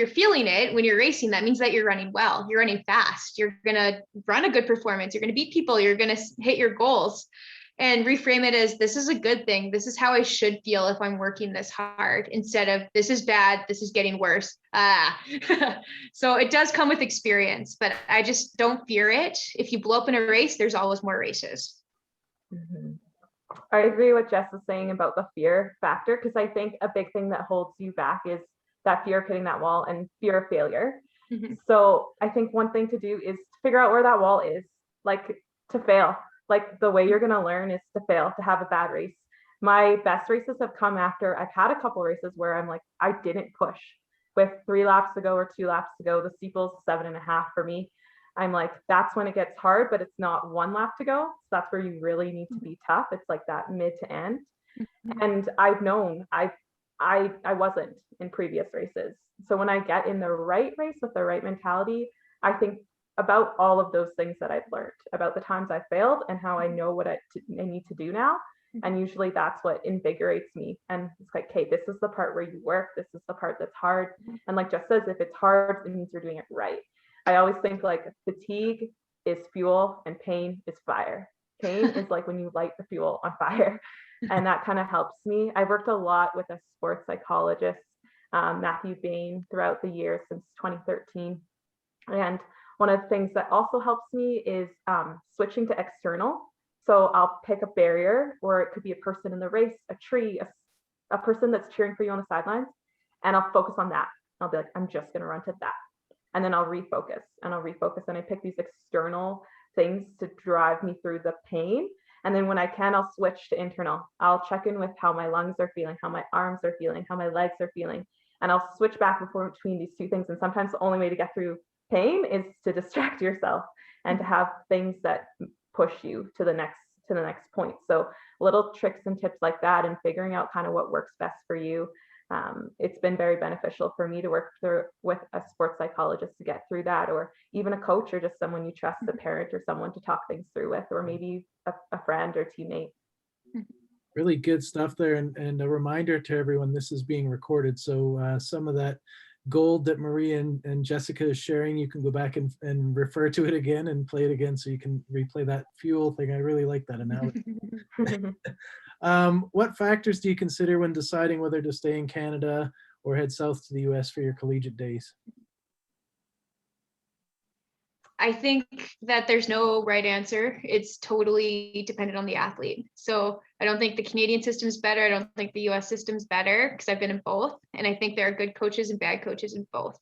feeling it when you're racing, that means that you're running well, you're running fast, you're going to run a good performance, you're going to beat people, you're going to hit your goals, and reframe it as, this is a good thing. This is how I should feel if I'm working this hard, instead of this is bad, this is getting worse. So it does come with experience, but I just don't fear it. If you blow up in a race, there's always more races. I agree with Jess is saying about the fear factor, because I think a big thing that holds you back is that fear of hitting that wall and fear of failure. So I think one thing to do is figure out where that wall is, like to fail. Like the way you're going to learn is to fail, to have a bad race. My best races have come after I've had a couple races where I'm like, I didn't push with 3 laps to go or 2 laps to go. The steeple's 7.5 for me. I'm like, that's when it gets hard, but it's not 1 lap to go. So that's where you really need to be tough. It's like that mid to end. And I've known I wasn't in previous races. So when I get in the right race with the right mentality, I think about all of those things that I've learned, about the times I failed and how I know what I need to do now. And usually that's what invigorates me. And it's like, okay, this is the part where you work. This is the part that's hard. And like Jess says, if it's hard, it means you're doing it right. I always think like fatigue is fuel and pain is fire. Pain is like when you light the fuel on fire. And that kind of helps me. I've worked a lot with a sports psychologist, Matthew Bain, throughout the years since 2013. And one of the things that also helps me is switching to external. So I'll pick a barrier, or it could be a person in the race, a tree, a person that's cheering for you on the sidelines, and I'll focus on that. I'll be like, I'm just going to run to that. And then I'll refocus and I pick these external things to drive me through the pain. And then when I can, I'll switch to internal. I'll check in with how my lungs are feeling, how my arms are feeling, how my legs are feeling. And I'll switch back and forth between these two things. And sometimes the only way to get through pain is to distract yourself and to have things that push you to the next point. So little tricks and tips like that, and figuring out kind of what works best for you. It's been very beneficial for me to work with a sports psychologist to get through that, or even a coach, or just someone you trust, a parent or someone to talk things through with, or maybe a friend or teammate. Really good stuff there. And a reminder to everyone, this is being recorded. So some of that gold that Marie and Jessica is sharing, you can go back and refer to it again and play it again, so you can replay that fuel thing. I really like that analogy. What factors do you consider when deciding whether to stay in Canada or head south to the US for your collegiate days? I think that there's no right answer. It's totally dependent on the athlete. So I don't think the Canadian system's better. I don't think the US system's better, because I've been in both. And I think there are good coaches and bad coaches in both.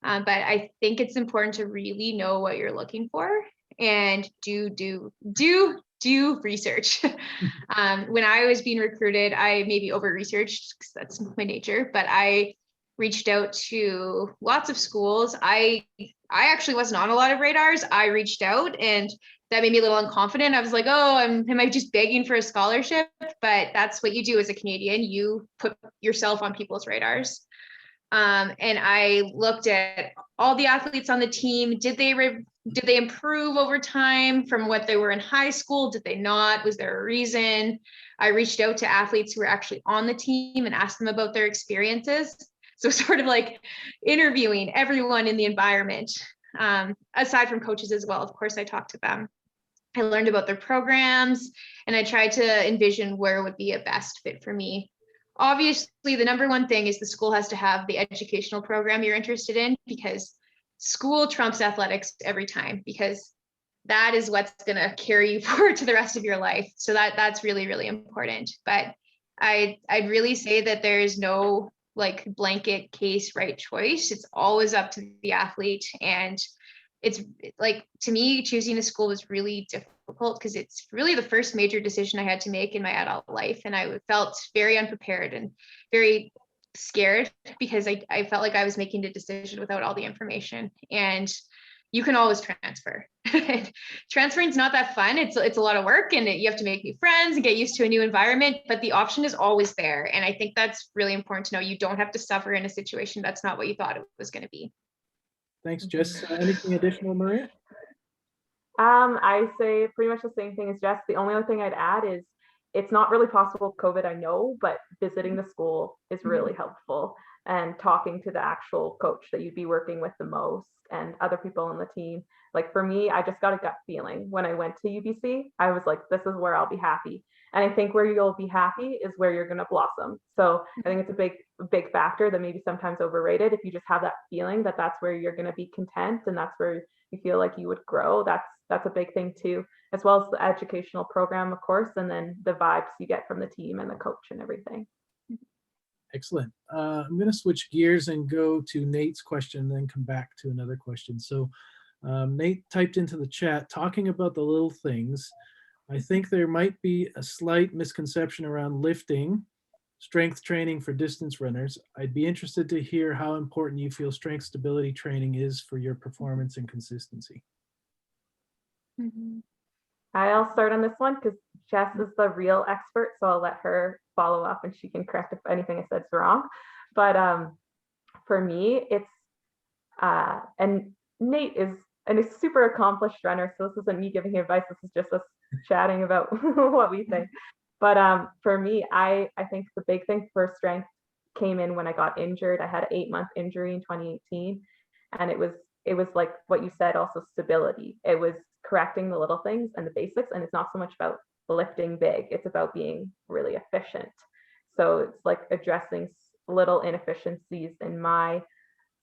But I think it's important to really know what you're looking for and do research. When I was being recruited, I maybe over-researched, because that's my nature, but I reached out to lots of schools. I actually wasn't on a lot of radars. I reached out, and that made me a little unconfident. I was like, oh, am I just begging for a scholarship? But that's what you do as a Canadian. You put yourself on people's radars. And I looked at all the athletes on the team. Did they improve over time from what they were in high school? Did they not? Was there a reason? I reached out to athletes who were actually on the team and asked them about their experiences. So sort of like interviewing everyone in the environment, aside from coaches as well. Of course, I talked to them. I learned about their programs, and I tried to envision where would be a best fit for me. Obviously, the number one thing is the school has to have the educational program you're interested in, because school trumps athletics every time, because that is what's going to carry you forward to the rest of your life. So that's really, really important. But I'd really say that there is no like blanket case right choice. It's always up to the athlete. And it's like, to me, choosing a school was really difficult, because it's really the first major decision I had to make in my adult life. And I felt very unprepared and very scared, because I felt like I was making a decision without all the information. And you can always transfer. Transferring is not that fun. It's a lot of work, and you have to make new friends and get used to a new environment, but the option is always there. And I think that's really important to know. You don't have to suffer in a situation that's not what you thought it was going to be. Thanks, Jess. Anything additional, Maria? I say pretty much the same thing as Jess. The only other thing I'd add is, it's not really possible with COVID, I know, but visiting the school is really helpful, and talking to the actual coach that you'd be working with the most and other people on the team. Like for me, I just got a gut feeling when I went to UBC. I was like, this is where I'll be happy. And I think where you'll be happy is where you're going to blossom. So I think it's a big factor that maybe sometimes overrated. If you just have that feeling that that's where you're going to be content and that's where you feel like you would grow, that's a big thing too, as well as the educational program, of course, and then the vibes you get from the team and the coach and everything. Excellent. I'm going to switch gears and go to Nate's question, and then come back to another question. So Nate typed into the chat, talking about the little things. I think there might be a slight misconception around lifting, strength training for distance runners. I'd be interested to hear how important you feel strength stability training is for your performance and consistency. I'll start on this one because Jess is the real expert, so I'll let her follow up and she can correct if anything I said is wrong. But for me, it's and Nate is and a super accomplished runner. So this isn't me giving advice. This is just us chatting about what we think. But for me, I think the big thing for strength came in when I got injured. I had an 8-month injury in 2018, and it was like what you said, also stability. It was correcting the little things and the basics, and it's not so much about lifting big. It's about being really efficient. So it's like addressing little inefficiencies in my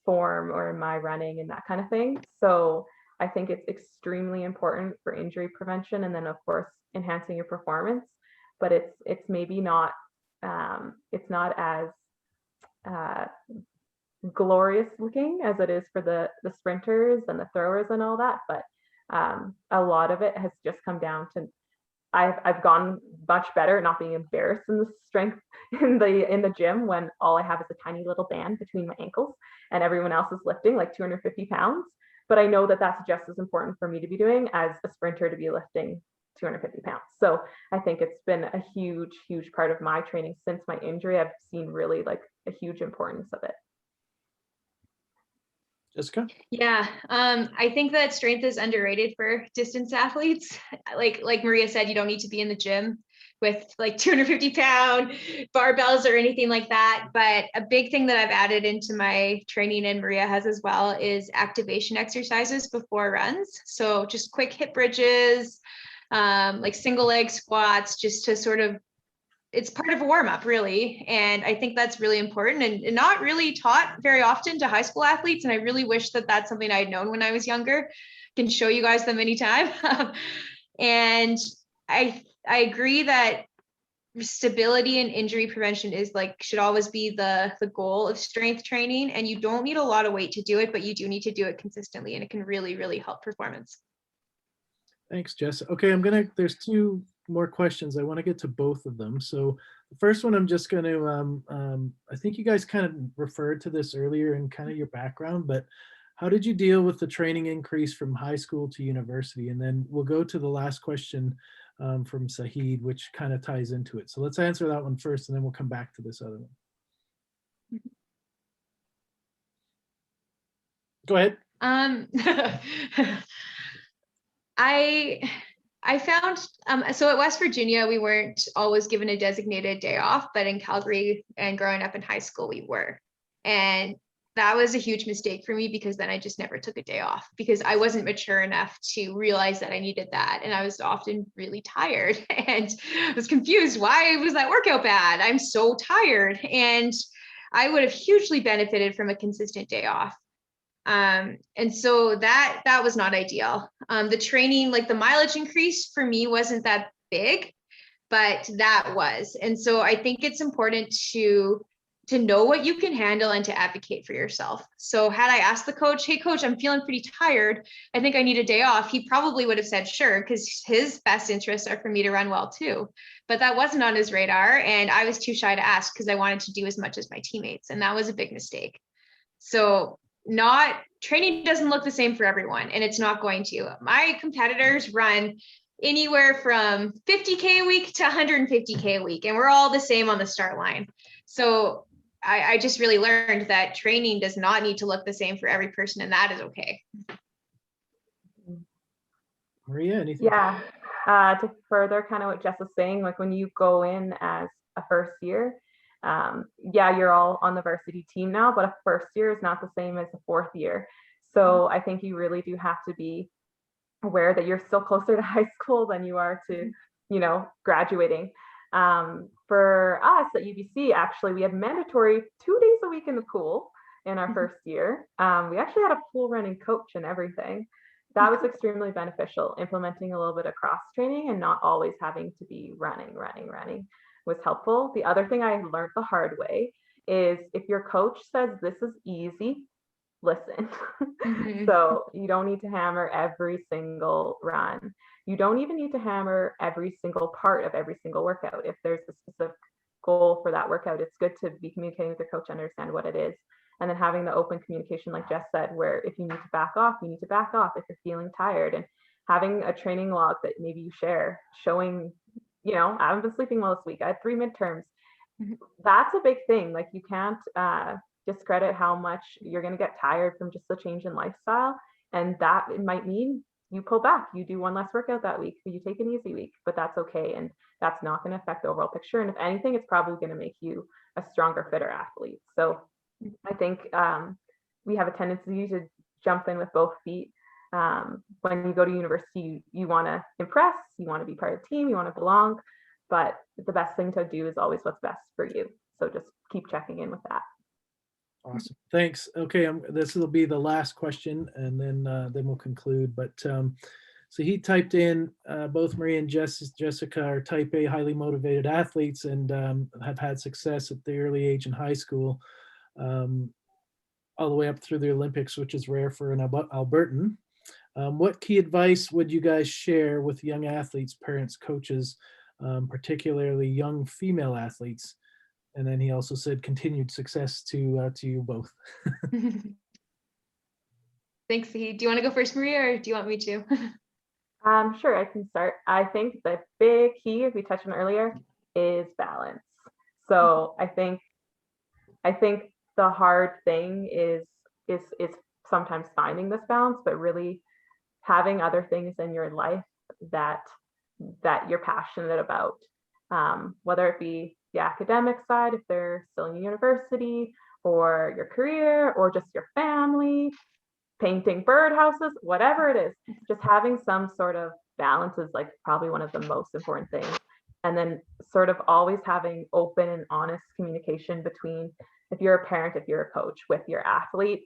form or in my running and that kind of thing. So I think it's extremely important for injury prevention, and then of course enhancing your performance. But it's maybe not it's not as glorious looking as it is for the sprinters and the throwers and all that. But a lot of it has just come down to I've gone much better at not being embarrassed in the strength in the gym when all I have is a tiny little band between my ankles and everyone else is lifting like 250 pounds. But I know that that's just as important for me to be doing as a sprinter to be lifting 250 pounds. So I think it's been a huge, huge part of my training since my injury. I've seen really like a huge importance of it. Jessica? Yeah, I think that strength is underrated for distance athletes. Like Maria said, you don't need to be in the gym with like 250-pound barbells or anything like that. But a big thing that I've added into my training, and Maria has as well, is activation exercises before runs. So just quick hip bridges, like single leg squats, just to sort of, it's part of a warm up really. And I think that's really important and not really taught very often to high school athletes. And I really wish that that's something I'd known when I was younger. Can show you guys them anytime. And I agree that stability and injury prevention is like, should always be the goal of strength training. And you don't need a lot of weight to do it, but you do need to do it consistently, and it can really, really help performance. Thanks, Jess. Okay, there's 2 more questions. I want to get to both of them. So the first one, I'm just going to, I think you guys kind of referred to this earlier in kind of your background, but how did you deal with the training increase from high school to university? And then we'll go to the last question from Sahid, which kind of ties into it. So let's answer that one first, and then we'll come back to this other one. Go ahead. I found, so at West Virginia, we weren't always given a designated day off, but in Calgary and growing up in high school, we were. And that was a huge mistake for me, because then I just never took a day off because I wasn't mature enough to realize that I needed that. And I was often really tired and I was confused. Why was that workout bad? I'm so tired. And I would have hugely benefited from a consistent day off. And so that was not ideal. The training, like the mileage increase for me wasn't that big, but that was. And so I think it's important to know what you can handle and to advocate for yourself. So had I asked the coach, hey coach, I'm feeling pretty tired, I think I need a day off, he probably would have said sure, because his best interests are for me to run well too. But that wasn't on his radar, and I was too shy to ask because I wanted to do as much as my teammates, and that was a big mistake. So training doesn't look the same for everyone, and it's not going to. My competitors run anywhere from 50K a week to 150K a week, and we're all the same on the start line. So I just really learned that training does not need to look the same for every person, and that is okay. Maria, anything? Yeah, to further kind of what Jess was saying, like when you go in as a first year, yeah, you're all on the varsity team now, but a first year is not the same as a 4th year. So I think you really do have to be aware that you're still closer to high school than you are to, graduating. For us at UBC, actually, we had mandatory 2 days a week in the pool in our first year. We actually had a pool running coach and everything. That was extremely beneficial. Implementing a little bit of cross training and not always having to be running was helpful. The other thing I learned the hard way is if your coach says this is easy, listen. Mm-hmm. So you don't need to hammer every single run. You don't even need to hammer every single part of every single workout. If there's a specific goal for that workout, it's good to be communicating with your coach, understand what it is. And then having the open communication, like Jess said, where if you need to back off, you need to back off if you're feeling tired, and having a training log that maybe you share showing, I haven't been sleeping well this week. I had 3 midterms. That's a big thing. Like you can't discredit how much you're going to get tired from just the change in lifestyle. And that it might mean you pull back, you do one less workout that week, you take an easy week, but that's okay. And that's not going to affect the overall picture. And if anything, it's probably going to make you a stronger, fitter athlete. So I think we have a tendency to jump in with both feet. When you go to university, you want to impress, you want to be part of the team, you want to belong, but the best thing to do is always what's best for you. So just keep checking in with that. Awesome. Thanks. Okay. This will be the last question, and then we'll conclude. But so he typed in both Maria and Jessica are type A highly motivated athletes and have had success at the early age in high school, all the way up through the Olympics, which is rare for an Albertan. What key advice would you guys share with young athletes, parents, coaches, particularly young female athletes? And then he also said continued success to you both. Thanks, Fahid. Do you want to go first, Maria, or do you want me to? Sure, I can start. I think the big key, as we touched on earlier, is balance. So I think the hard thing is sometimes finding this balance, but really having other things in your life that you're passionate about, whether it be the academic side, if they're still in university, or your career, or just your family, painting birdhouses, whatever it is, just having some sort of balance is like probably one of the most important things. And then sort of always having open and honest communication between, if you're a parent, if you're a coach, with your athlete.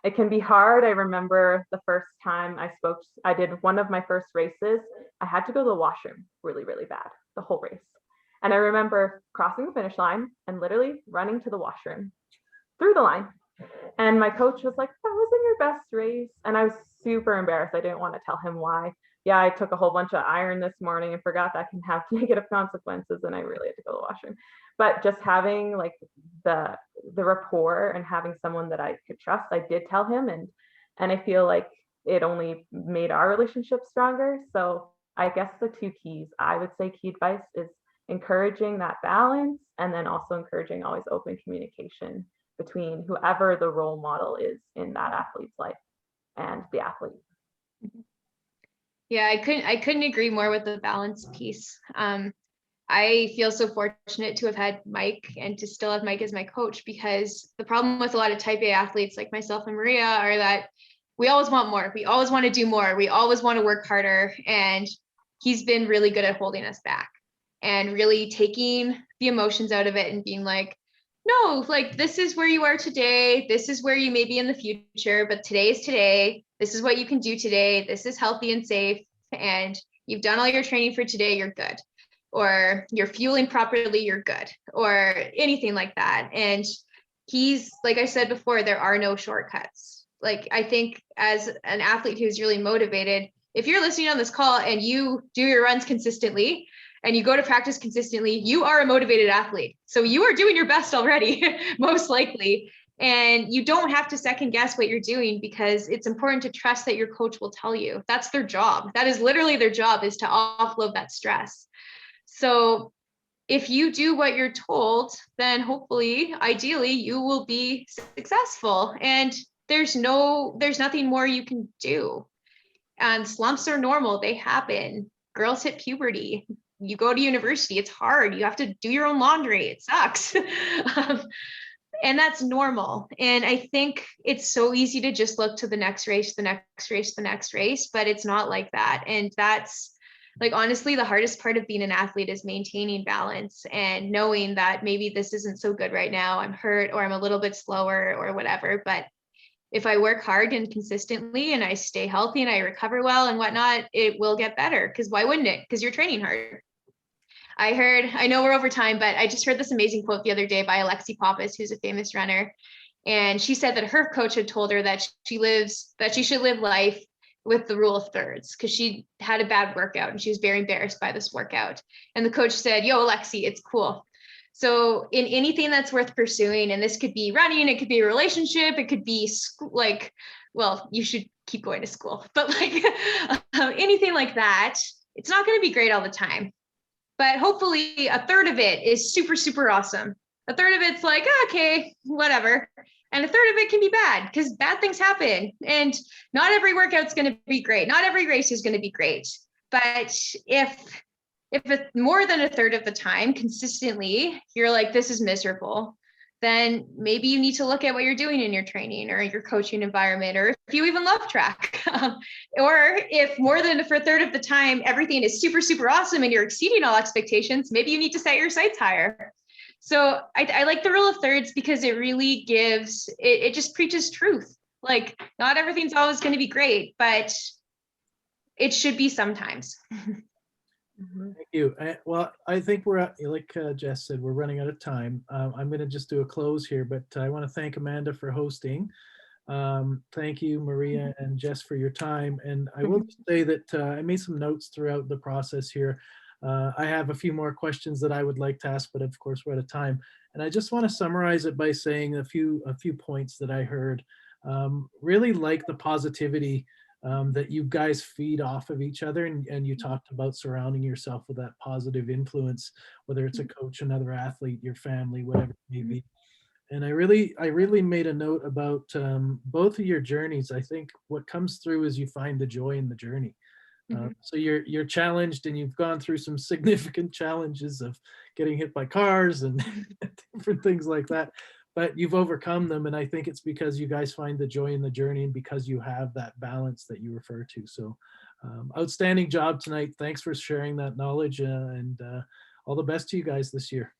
It can be hard. I remember the first time I did one of my first races, I had to go to the washroom really, really bad, the whole race. And I remember crossing the finish line and literally running to the washroom through the line. And my coach was like, that wasn't your best race. And I was super embarrassed. I didn't want to tell him why. Yeah, I took a whole bunch of iron this morning and forgot that can have negative consequences. And I really had to go to the washroom. But just having like the rapport and having someone that I could trust, I did tell him. And I feel like it only made our relationship stronger. So I guess the two keys, I would say key advice is encouraging that balance, and then also encouraging always open communication between whoever the role model is in that athlete's life and the athlete. Yeah, I couldn't agree more with the balance piece. I feel so fortunate to have had Mike and to still have Mike as my coach, because the problem with a lot of type A athletes like myself and Maria are that we always want more. We always want to do more. We always want to work harder. And he's been really good at holding us back and really taking the emotions out of it and being like, no, like this is where you are today. This is where you may be in the future, but today is today. This is what you can do today. This is healthy and safe. And you've done all your training for today. You're good. Or you're fueling properly. You're good. Or anything like that. And he's, like I said before, there are no shortcuts. Like, I think as an athlete who's really motivated, if you're listening on this call and you do your runs consistently, and you go to practice consistently, you are a motivated athlete. So you are doing your best already, most likely. And you don't have to second guess what you're doing, because it's important to trust that your coach will tell you. That's their job. That is literally their job, is to offload that stress. So if you do what you're told, then hopefully, ideally, you will be successful. And there's nothing more you can do. And slumps are normal. They happen. Girls hit puberty. You go to university, it's hard. You have to do your own laundry. It sucks. And that's normal. And I think it's so easy to just look to the next race, the next race, the next race, but it's not like that. And that's like, honestly, the hardest part of being an athlete is maintaining balance and knowing that maybe this isn't so good right now. I'm hurt, or I'm a little bit slower, or whatever. But if I work hard and consistently and I stay healthy and I recover well and whatnot, it will get better. Because why wouldn't it? Because you're training hard. I know we're over time, but I just heard this amazing quote the other day by Alexi Pappas, who's a famous runner. And she said that her coach had told her that she should live life with the rule of thirds, because she had a bad workout and she was very embarrassed by this workout. And the coach said, yo, Alexi, it's cool. So in anything that's worth pursuing, and this could be running, it could be a relationship, it could be like, well, you should keep going to school, but like anything like that, it's not going to be great all the time. But hopefully a third of it is super, super awesome. A third of it's like, okay, whatever. And a third of it can be bad because bad things happen. And not every workout's going to be great. Not every race is going to be great. But if it's more than a third of the time consistently, you're like, this is miserable, then maybe you need to look at what you're doing in your training or your coaching environment, or if you even love track. Or if more than for a third of the time, everything is super, super awesome and you're exceeding all expectations, maybe you need to set your sights higher. So I like the rule of thirds because it really gives, it just preaches truth. Like, not everything's always going to be great, but it should be sometimes. Thank you. Well, I think we're at, like Jess said, we're running out of time. I'm going to just do a close here, but I want to thank Amanda for hosting. Thank you, Maria and Jess, for your time. And I will just say that I made some notes throughout the process here. I have a few more questions that I would like to ask, but of course we're out of time. And I just want to summarize it by saying a few points that I heard. Really like the positivity that you guys feed off of each other, and you talked about surrounding yourself with that positive influence, whether it's a coach, another athlete, your family, whatever it may be. And I really made a note about both of your journeys. I think what comes through is you find the joy in the journey. So you're challenged, and you've gone through some significant challenges of getting hit by cars and different things like that, but you've overcome them. And I think it's because you guys find the joy in the journey, and because you have that balance that you refer to. So outstanding job tonight. Thanks for sharing that knowledge, and all the best to you guys this year.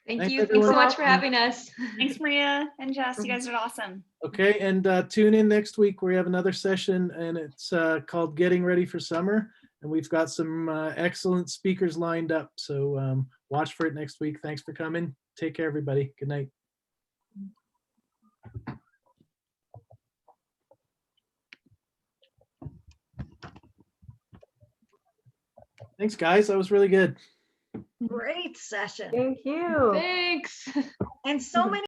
Thanks you. Everyone. Thanks so much for having us. Thanks, Maria and Jess. You guys are awesome. Okay, and tune in next week. We have another session, and it's called Getting Ready for Summer. And we've got some excellent speakers lined up. So watch for it next week. Thanks for coming. Take care, everybody. Good night. Thanks, guys. That was really good. Great session. Thank you. Thanks. And so many